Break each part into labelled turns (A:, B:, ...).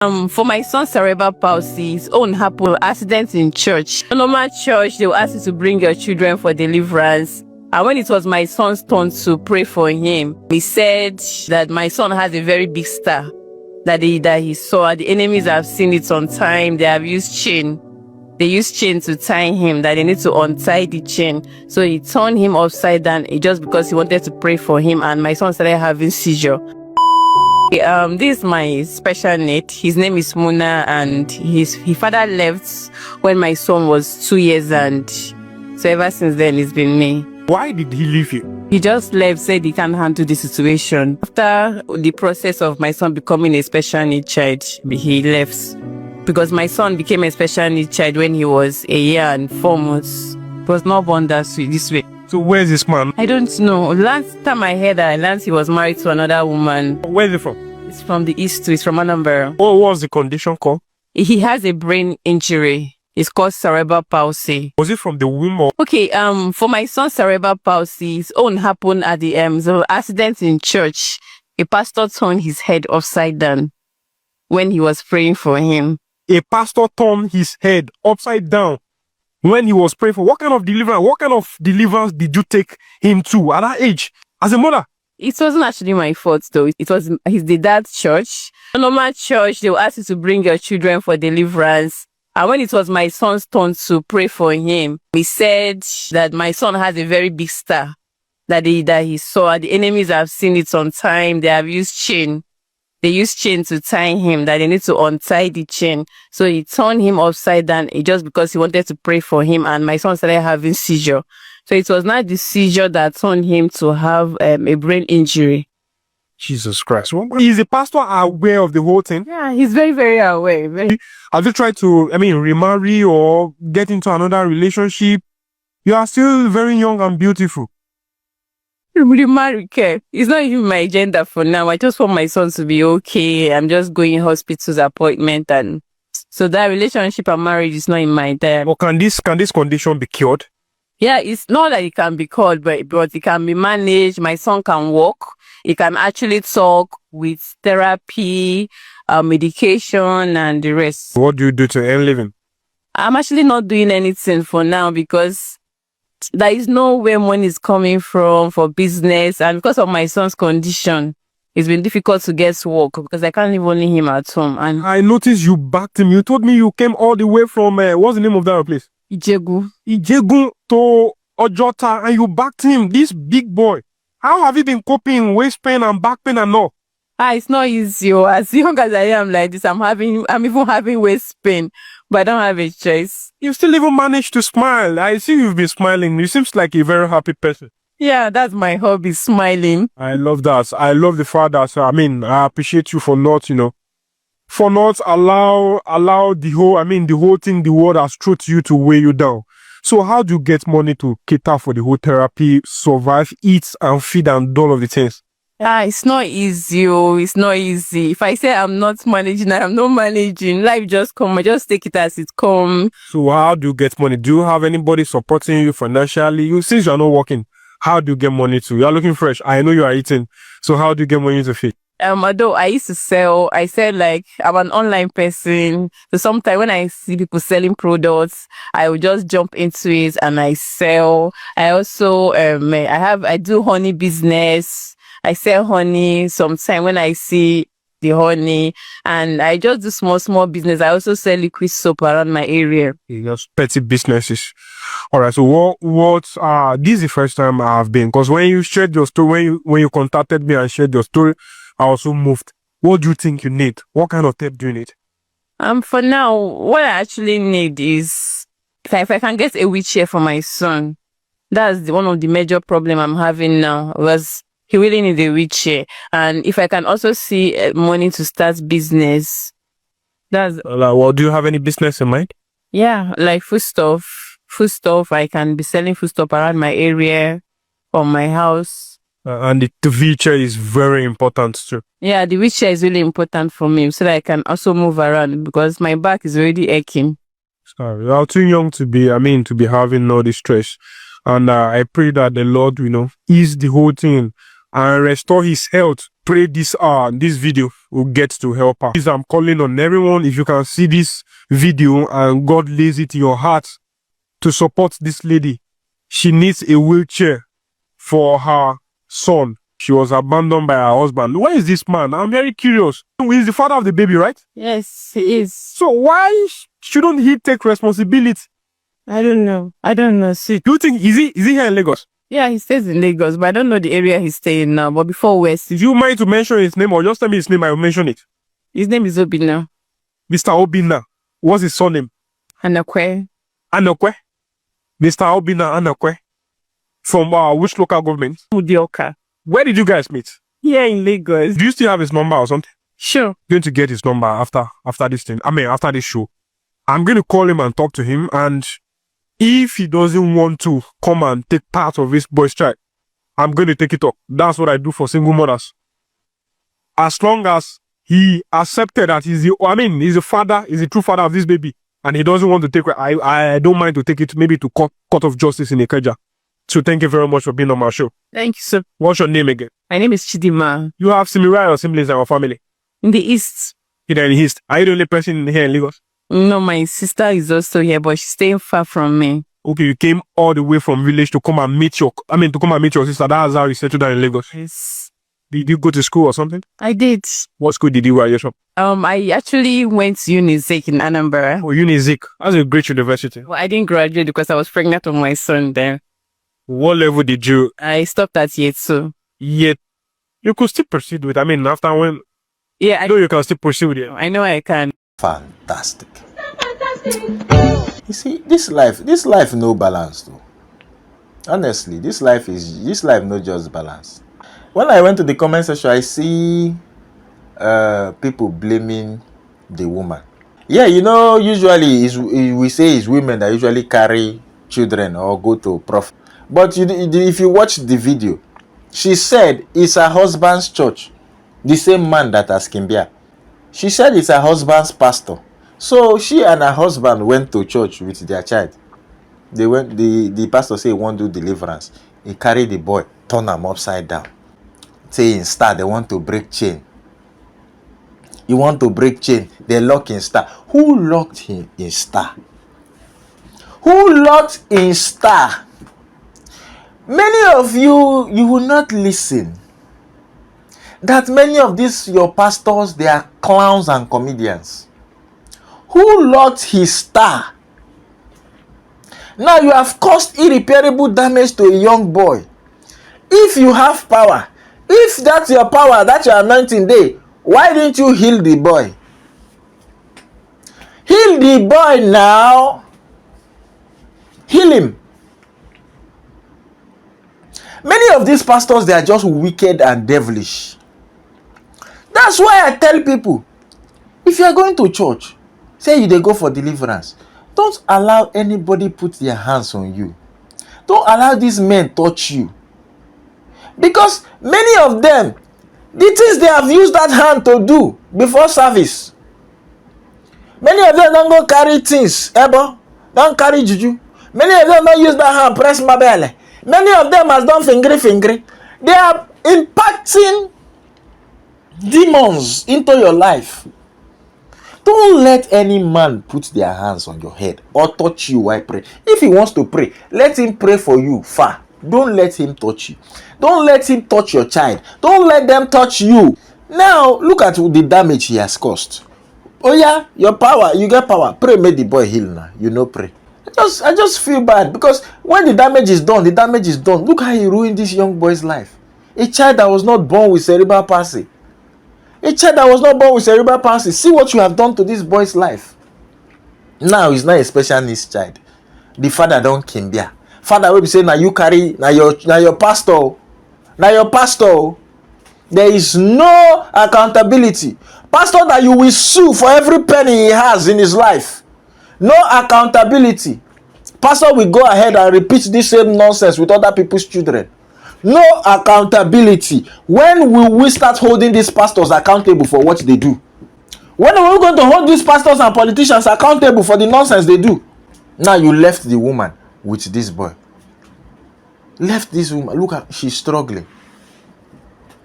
A: For my son Cerebral Palsy, his own happened accident in church. A normal church, they will ask you to bring your children for deliverance. And when it was my son's turn to pray for him, he said that my son has a very big star that he saw. The enemies have seen it on time. They have used chain. They used chain to tie him, that they need to untie the chain. So he turned him upside down just because he wanted to pray for him, and my son started having seizure. This is my special need. His name is Muna, and his father left when my son was 2 years, and so ever since then it's been me.
B: Why did he leave you?
A: He just left, said he can't handle the situation. After the process of my son becoming a special need child, he left. Because my son became a special need child when he was 1 year and 4 months. He was not born this way.
B: So where's this man?
A: I don't know. Last time I heard that, last he was married to another woman.
B: Where's he from?
A: It's from the east too. It's from Anambra.
B: What was the condition called?
A: He has a brain injury. It's called cerebral palsy.
B: Was it from the womb or?
A: Okay, for my son cerebral palsy, his own happened at the accident in church. A pastor turned his head upside down when he was praying for him.
B: A pastor turned his head upside down when he was praying for. What kind of deliverance? What kind of deliverance did you take him to at that age as a mother?
A: It wasn't actually my fault though. It was the dad's church. A normal church, they will ask you to bring your children for deliverance. And when it was my son's turn to pray for him, he said that my son has a very big star that he saw. The enemies have seen it on time. They have used chain. They used chain to tie him, that they need to untie the chain. So he turned him upside down just because he wanted to pray for him, and my son started having seizure. So it was not the seizure that turned him to have a brain injury.
B: Jesus Christ. Is the pastor aware of the whole thing?
A: Yeah, he's very, very aware.
B: Have you tried to, remarry or get into another relationship? You are still very young and beautiful.
A: Remarry care. It's not even my agenda for now. I just want my son to be okay. I'm just going hospital's appointment, and so that relationship and marriage is not in my time.
B: Well, can this condition be cured?
A: Yeah, it's not that it can be cured, but it can be managed. My son can walk. He can actually talk with therapy, medication, and the rest.
B: What do you do to earn living?
A: I'm actually not doing anything for now because there is no where money is coming from for business, and because of my son's condition, it's been difficult to get work because I can't leave only him at home. And
B: I noticed you backed him. You told me you came all the way from what's the name of that place?
A: Ijegu
B: to Ojota, and you backed him. This big boy. How have you been coping waist pain and back pain and all?
A: It's not easy. As young as I am like this, I'm even having waist pain, but I don't have a choice.
B: You still even manage to smile. I see you've been smiling. You seems like a very happy person.
A: Yeah, that's my hobby, smiling.
B: I love that. I love the fact that, I appreciate you for not, for not allow the whole thing the world has thrown to you to weigh you down. So how do you get money to cater for the whole therapy, survive, eat and feed and all of the things?
A: It's not easy. It's not easy. If I say I'm not managing, I'm not managing. Life just come. I just take it as it comes.
B: So how do you get money? Do you have anybody supporting you financially? Since you are not working, how do you get money to? You are looking fresh. I know you are eating. So how do you get money to feed?
A: Although I used to sell, like I'm an online person. So sometimes when I see people selling products, I will just jump into it and I sell. I also, I do honey business. I sell honey sometimes when I see the honey, and I just do small business. I also sell liquid soap around my area.
B: Just petty businesses. All right. So this is the first time I have been, because when you shared your story, when you contacted me and shared your story, I also moved. What do you think you need? What kind of help do you need?
A: For now, what I actually need is if I can get a wheelchair for my son. That's one of the major problem I'm having now. Was he really needs a wheelchair, and if I can also see money to start business. That's
B: well, do you have any business in mind?
A: Yeah, like food stuff. I can be selling food stuff around my area or my house.
B: And the wheelchair is very important too.
A: Yeah, the wheelchair is really important for me so that I can also move around because my back is already aching.
B: Sorry, you are too young to be having all this stress. And I pray that the Lord, ease the whole thing and restore his health. Pray this video will get to help her. Please, I'm calling on everyone, if you can see this video and God lays it in your heart to support this lady. She needs a wheelchair for her son. She was abandoned by her husband. Where is this man? I'm very curious. He's the father of the baby, right?
A: Yes, he is.
B: So why shouldn't he take responsibility?
A: I don't know. See,
B: Do you think, is he here in Lagos?
A: yeah, he stays in Lagos, but I don't know the area he's staying now. But before West,
B: Do you mind to mention his name, or just tell me his name, I will mention it?
A: his name is Obina
B: Mr. Obina. What's his surname?
A: Anakwe.
B: Anokwe. Mr. Obina Anokwe. From which local government?
A: Udioka.
B: Where did you guys meet?
A: Here in Lagos.
B: Do you still have his number or something?
A: Sure.
B: Going to get his number after this thing. After this show. I'm going to call him and talk to him, and if he doesn't want to come and take part of this boy strike, I'm going to take it up. That's what I do for single mothers. As long as he accepted that he's the father, he's the true father of this baby, and he doesn't want to take it, I don't mind to take it maybe to court of justice in Ikeja. So thank you very much for being on my show.
A: Thank you, sir.
B: What's your name again?
A: My name is Chidima.
B: You have similar siblings in our family?
A: In the East.
B: Here in the East. Are you the only person here in Lagos?
A: No, my sister is also here, but she's staying far from me.
B: Okay, you came all the way from village to come and meet your sister. That's how you settled down in Lagos.
A: Yes.
B: Did you go to school or something?
A: I did.
B: What school did you graduate from?
A: I actually went to Unizik in Anambra.
B: Oh, Unizik. That's a great university.
A: Well, I didn't graduate because I was pregnant with my son there.
B: What level did you?
A: I stopped at year 2.
B: Yet, you could still proceed with. After when?
A: Yeah,
B: I know you can still proceed with it.
A: I know I can.
C: Fantastic. You see, this life no balance though. Honestly, this life no just balance. When I went to the comment section, I see people blaming the woman. Yeah, usually we say it's women that usually carry children or go to prophet. But if you watch the video, she said it's her husband's church, the same man that has Kimbia. She said it's her husband's pastor. So she and her husband went to church with their child. They went. The pastor said he won't do deliverance. He carried the boy, turn him upside down. Say in star, they want to break chain. You want to break chain, they lock in star. Who locked him in star? Who locked in star? Many of you will not listen. That many of these your pastors, they are clowns and comedians. Who locked his star? Now you have caused irreparable damage to a young boy. If you have power, if that's your power, that's your anointing day, why didn't you heal the boy? Heal the boy now. Heal him. Many of these pastors, they are just wicked and devilish. That's why I tell people, if you are going to church, say they go for deliverance, don't allow anybody put their hands on you. Don't allow these men touch you. Because many of them, the things they have used that hand to do before service, many of them don't go carry things, don't carry juju. Many of them don't use that hand, press my belly. Many of them has done fingry. They are impacting demons into your life. Don't let any man put their hands on your head or touch you while praying. If he wants to pray, let him pray for you far. Don't let him touch you. Don't let him touch your child. Don't let them touch you. Now, look at the damage he has caused. Oh yeah, your power, you get power. Pray, make the boy heal now. You know, pray. I just feel bad because when the damage is done, the damage is done. Look how he ruined this young boy's life. A child that was not born with cerebral palsy. A child that was not born with cerebral palsy. See what you have done to this boy's life. Now he's not a special needs child. The father don't kimbia. Father will be saying, now you carry, now your pastor. Now your pastor. There is no accountability. Pastor that you will sue for every penny he has in his life. No accountability. Pastor will go ahead and repeat this same nonsense with other people's children. No accountability. When will we start holding these pastors accountable for what they do? When are we going to hold these pastors and politicians accountable for the nonsense they do? Now you left the woman with this boy. Left this woman. Look at, she's struggling.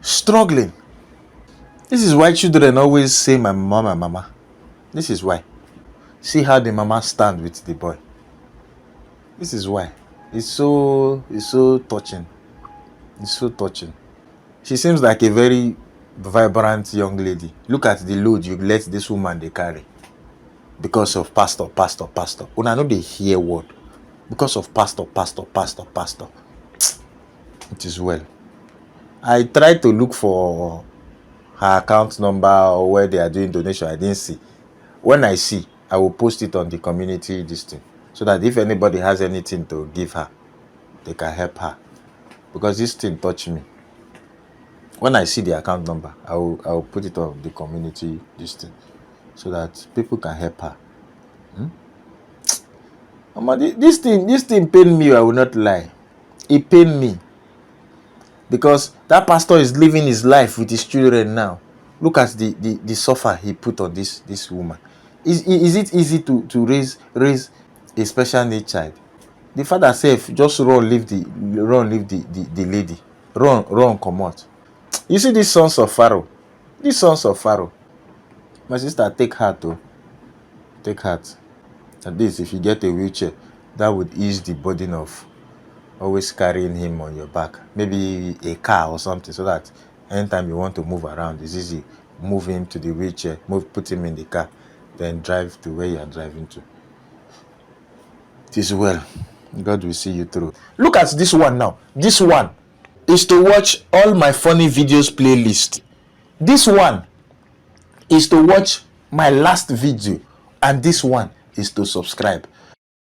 C: struggling. This is why children always say my mama, mama. This is why. See how the mama stand with the boy. This is why. It's so touching. It's so touching. She seems like a very vibrant young lady. Look at the load you let this woman they carry. Because of pastor. Una no dey hear word. Because of pastor. It is well. I tried to look for her account number or where they are doing donation. I didn't see. When I see, I will post it on the community this thing, so that if anybody has anything to give her, they can help her. Because this thing touched me. When I see the account number, I will put it on the community this thing, so that people can help her. This thing pained me. I will not lie. It pained me. Because that pastor is living his life with his children now. Look at the suffer he put on this woman. Is it easy to raise a special need child? The father self just leave the lady. Run, come out. You see these sons of Pharaoh. My sister, take heart though. Take heart. At least if you get a wheelchair, that would ease the burden of always carrying him on your back. Maybe a car or something, so that anytime you want to move around, it's easy. Move him to the wheelchair, put him in the car, then drive to where you are driving to. It is well. God will see you through. Look at this one now. This one is to watch all my funny videos playlist. This one is to watch my last video. And this one is to subscribe.